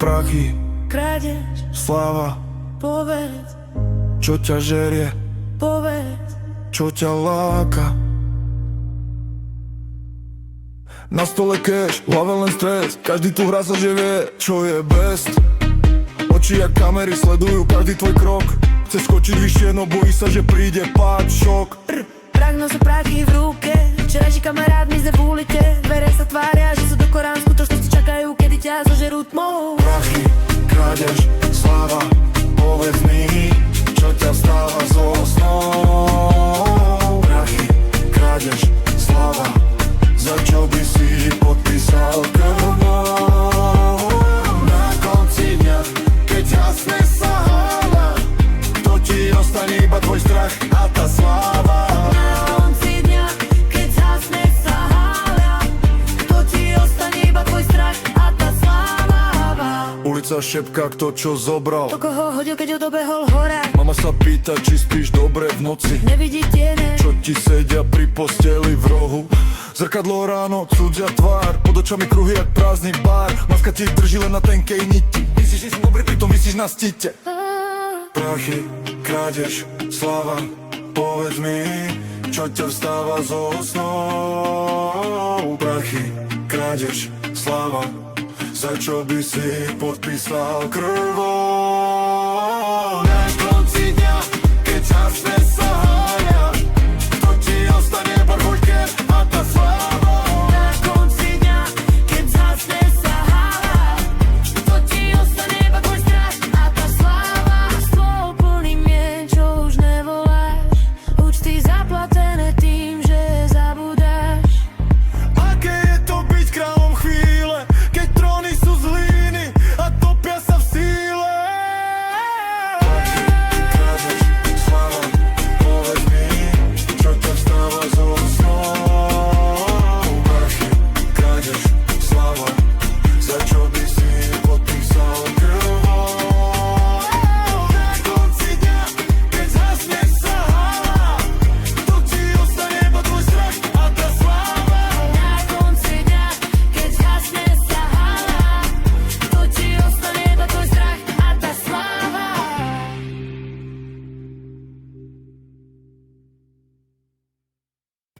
Prachy, krádež, sláva, povedz, čo ťa žerie, povedz. čo ťa láka. Na stole cash, v hlave len stres, každý tu hrá sa, že vie, čo je best. Oči jak kamery sledujú každý tvoj krok, chce skočiť vyššie, no bojí sa, že príde pád, šok. Prach nosu prachy v ruke, včerajší kamarát mizne v ulite. Dvere sa tvária, že sú do Korán, skutočnosti čakajú, kedy ťa zožerú tmou. Prachy, krádež, sláva, povedz mi, čo ťa vstáva zo snov. Prachy, krádež, sláva, za čo by si podpísal krvou. Na konci dňa, keď jasne sa hala, kto ti ostane iba tvoj strach a tá sláva. Na konci dňa, keď zhasne sa háľa, kto ti ostane iba tvoj strach a tá sláva. Ulica šepká, kto čo zobral. To koho hodil, keď ho dobehol hora. Mama sa pýta, či spíš dobre v noci. Nevidí tiene, Čo ti sedia pri posteli v rohu. Zrkadlo ráno, cudzia tvár, pod očami kruhy jak prázdny bar. Maska ti drží len na tenkej niti, myslíš, že si dobrý, pritom myslíš na stite. Prachy, krádež, sláva, povedz mi, čo ťa vstáva zo snov. Prachy, krádež, sláva, za čo by si podpísal krvou. Na konci dňa, keď začne sa